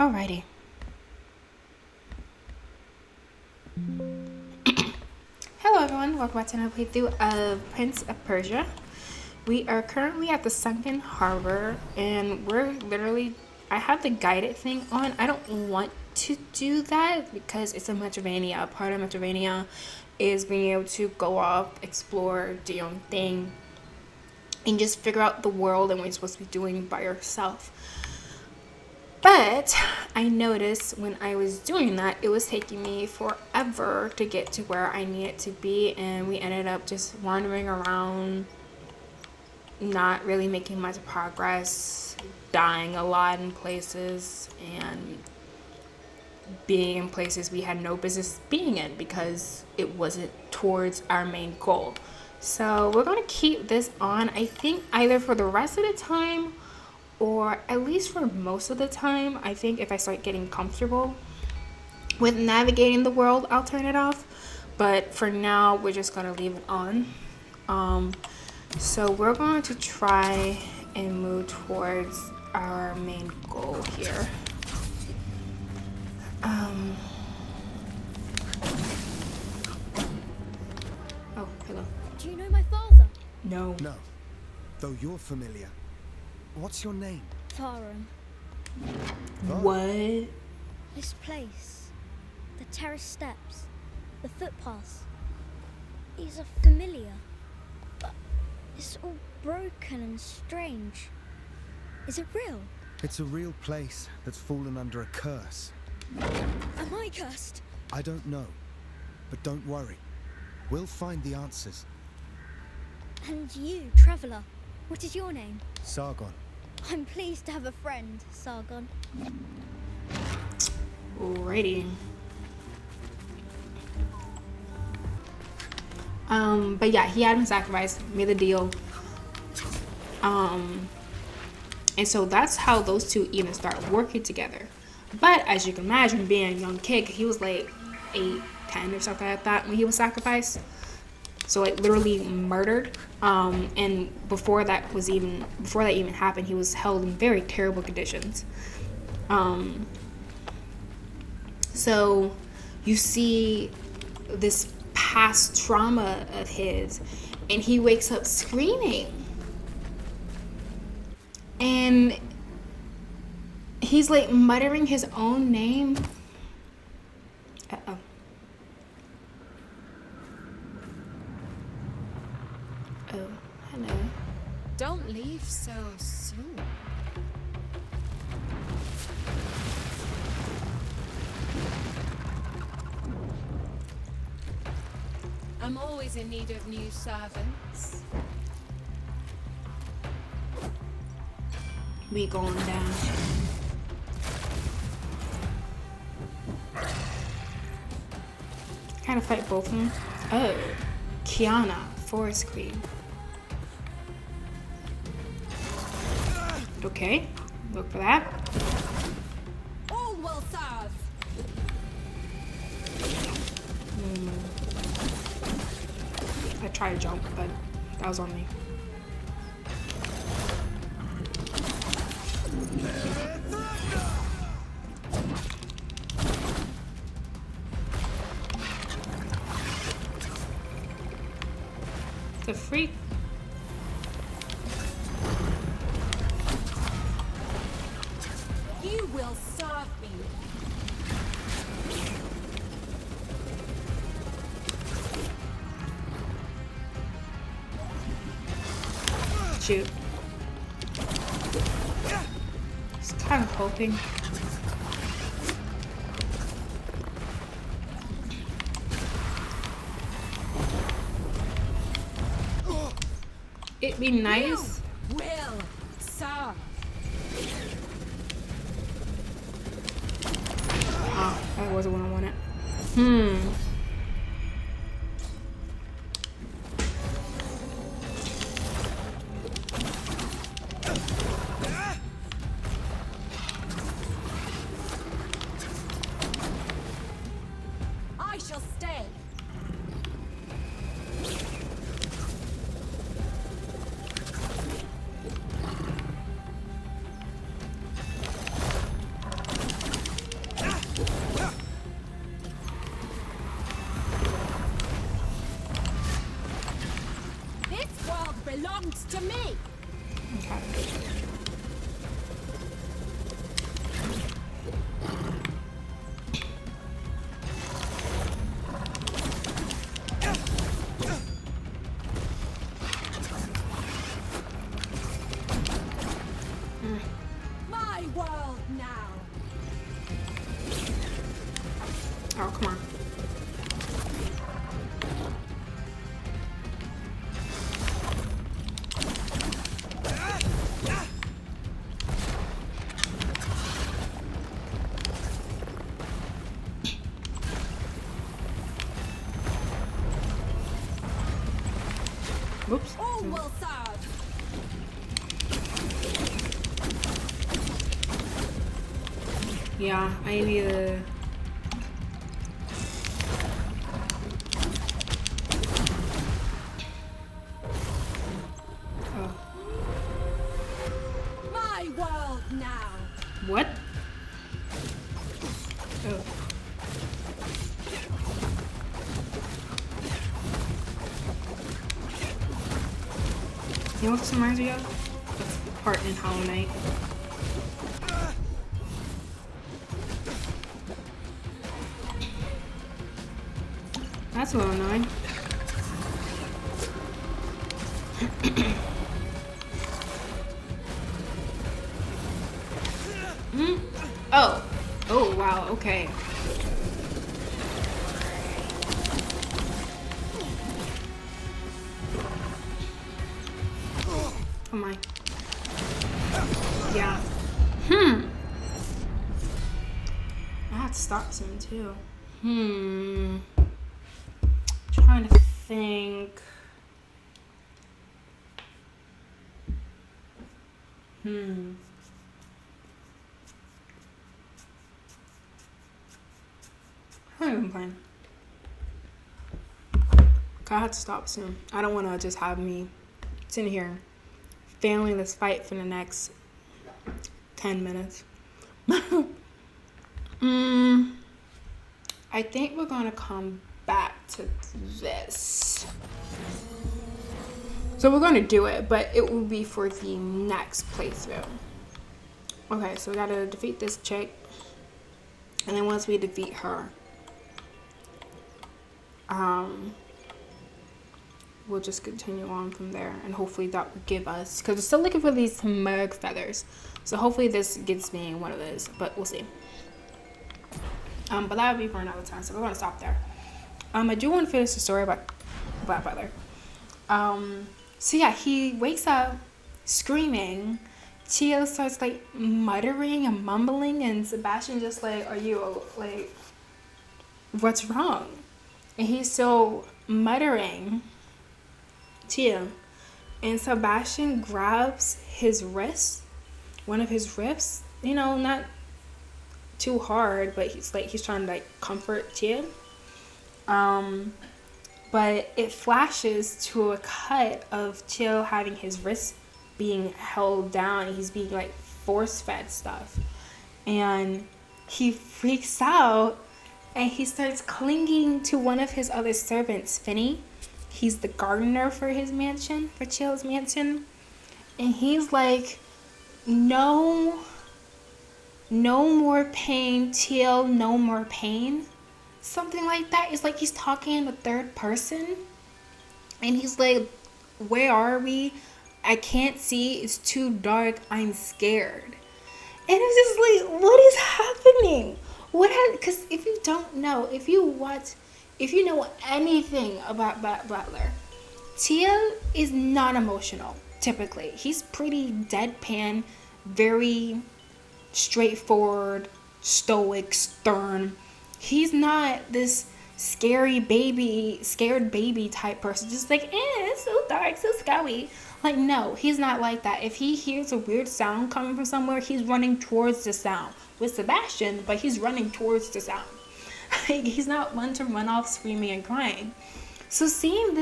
Alrighty. Hello everyone, welcome back to another playthrough of Prince of Persia. We are currently at the Sunken Harbor and we're literally, I have the guided thing on. I don't want to do that because it's a Metrovania. Part of Metrovania is being able to go off, explore, do your own thing, and just figure out the world and what you're supposed to be doing by yourself. But I noticed when I was doing that, it was taking me forever to get to where I needed to be, and we ended up just wandering around, not really making much progress, dying a lot in places, and being in places we had no business being in because it wasn't towards our main goal. So we're going to keep this on, I think, either for the rest of the time or at least for most of the time. I think if I start getting comfortable with navigating the world, I'll turn it off. But for now, we're just gonna leave it on. So we're going to try and move towards our main goal here. Oh, hello. Do you know my father? No. No, though you're familiar. What's your name? Tharum. What? This place, the terrace steps, the footpaths, these are familiar. But it's all broken and strange. Is it real? It's a real place that's fallen under a curse. Am I cursed? I don't know, but don't worry. We'll find the answers. And you, traveller, what is your name? Sargon. I'm pleased to have a friend, Sargon. Alrighty. But yeah, he had been sacrificed, made the deal. And so that's how those two even start working together. But as you can imagine, being a young kid, he was like 8, 10 or something like that when he was sacrificed. So like literally murdered. And before that even happened, he was held in very terrible conditions. So you see this past trauma of his, and he wakes up screaming. And he's like muttering his own name. Uh-oh. Oh, hello. Don't leave so soon. I'm always in need of new servants. We going down. Kind of fight both of them. Oh, Kiana, Forest Queen. Okay, look for that. All will serve. I tried to jump, but that was on me. The freak. You will serve me. Shoot. Just kind of hoping. It'd be nice. You will serve. Oh, that wasn't what I wanted. I shall stay. Oh, come on. Whoops. All will serve. Yeah, I need to... Oh. My world now. What? Oh. You know what this reminds me of? That's the part in Hollow Knight. That's a little annoying. Oh. Oh, wow, okay. Oh my. Yeah. I had to stop soon too. Trying to think. I don't even plan. I had to stop soon. I don't want to just have me sitting here failing this fight for the next 10 minutes. I think we're going to come back to this. So we're going to do it, but it will be for the next playthrough. Okay, so we got to defeat this chick. And then once we defeat her, we'll just continue on from there, and hopefully that will give us, because we're still looking for these merg feathers, so hopefully this gets me one of those, but we'll see. But that would be for another time, so we're going to stop there. I do want to finish the story about Black Butler. So yeah, he wakes up screaming. Tio starts like muttering and mumbling, and Sebastian just like, are you like, what's wrong? And he's still muttering, Tio. And Sebastian grabs his wrist, one of his wrists, you know, not too hard, but he's trying to like comfort Tio. But it flashes to a cut of Tio having his wrist being held down. He's being like force fed stuff, and he freaks out. And he starts clinging to one of his other servants, Finney. He's the gardener for his mansion, for Chill's mansion. And he's like, no more pain, Chill, no more pain. Something like that. It's like he's talking in the third person. And he's like, where are we? I can't see. It's too dark. I'm scared. And it's just like, what is happening? Because if you don't know, if you know anything about Butler, Tia is not emotional, typically. He's pretty deadpan, very straightforward, stoic, stern. He's not this scared baby type person, just like, it's so dark, so scary. Like, no, he's not like that. If he hears a weird sound coming from somewhere, he's running towards the sound. With Sebastian, but he's running towards the sound. Like, he's not one to run off screaming and crying. So seeing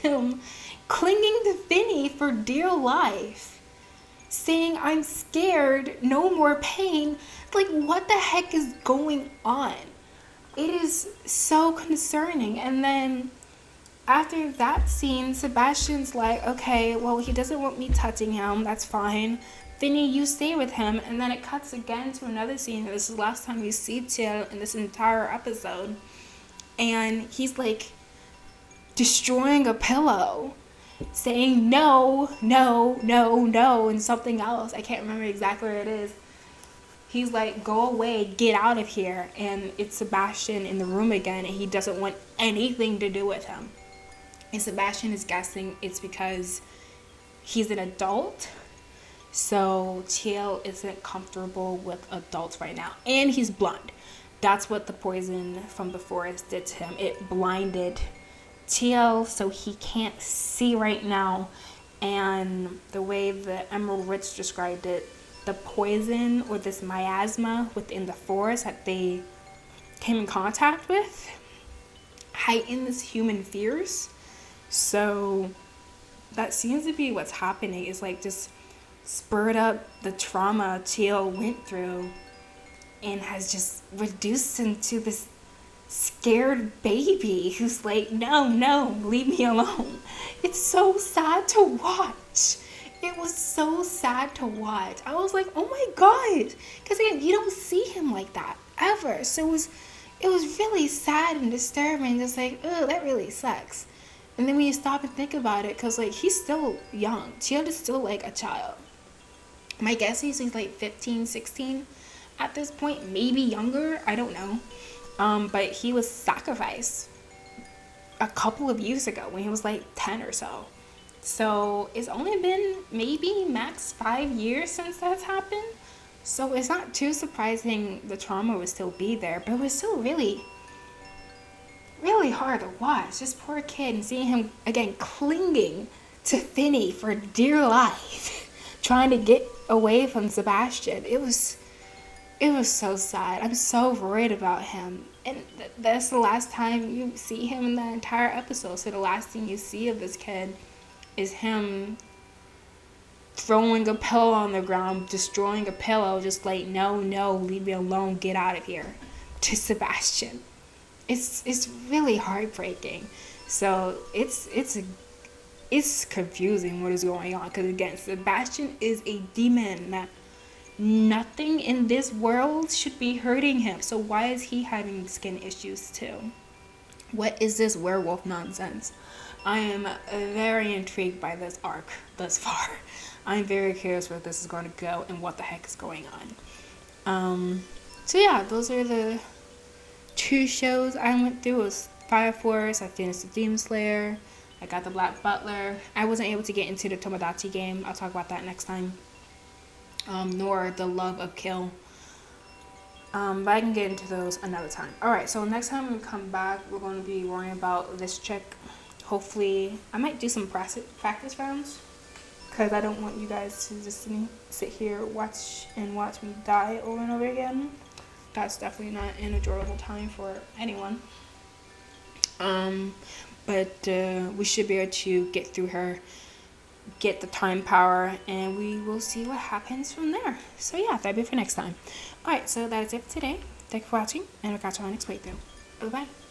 him clinging to Finney for dear life, saying, I'm scared, no more pain, like, what the heck is going on? It is so concerning. And then after that scene, Sebastian's like, okay, well, he doesn't want me touching him, that's fine. Finney, you stay with him. And then it cuts again to another scene. This is the last time we see Till in this entire episode. And he's like destroying a pillow, saying no, and something else. I can't remember exactly what it is. He's like, go away, get out of here. And it's Sebastian in the room again, and he doesn't want anything to do with him. And Sebastian is guessing it's because he's an adult. So Teal isn't comfortable with adults right now. And he's blind. That's what the poison from the forest did to him. It blinded Teal, so he can't see right now. And the way that Emerald Witch described it, the poison or this miasma within the forest that they came in contact with heightened this human fears. So that seems to be what's happening. Is like just spurred up the trauma Teal went through and has just reduced him to this scared baby who's like, no, leave me alone. It's so sad to watch. It was so sad to watch. I was like, oh my god, because again, you don't see him like that ever. So it was really sad and disturbing. Just like, oh, that really sucks. And then when you stop and think about it, because like he's still young. Teal is still like a child. My guess is he's like 15, 16 at this point, maybe younger. I don't know. But he was sacrificed a couple of years ago when he was like 10 or so. So it's only been maybe max 5 years since that's happened. So it's not too surprising the trauma would still be there, but it was still really, really hard to watch. This poor kid, and seeing him again clinging to Finny for dear life, trying to get away from Sebastian. It was so sad. I'm so worried about him. And that's the last time you see him in the entire episode. So the last thing you see of this kid is him throwing a pillow on the ground, destroying a pillow, just like, no, leave me alone, get out of here, to Sebastian. It's really heartbreaking. So it's confusing what is going on, because again, Sebastian is a demon that nothing in this world should be hurting him. So why is he having skin issues too? What is this werewolf nonsense? I am very intrigued by this arc thus far. I'm very curious where this is going to go and what the heck is going on. So yeah, those are the 2 shows I went through. It was Fire Force. I finished the Demon Slayer. I got the Black Butler. I wasn't able to get into the Tomodachi game. I'll talk about that next time. Nor the Love of Kill. But I can get into those another time. Alright, so next time we come back, we're going to be worrying about this chick. Hopefully, I might do some practice rounds, because I don't want you guys to just sit here, watch me die over and over again. That's definitely not an enjoyable time for anyone. But we should be able to get through her, get the time power, and we will see what happens from there. So yeah, that'll be for next time. Alright, so that is it for today. Thank you for watching, and I'll catch you on my next playthrough. Bye bye.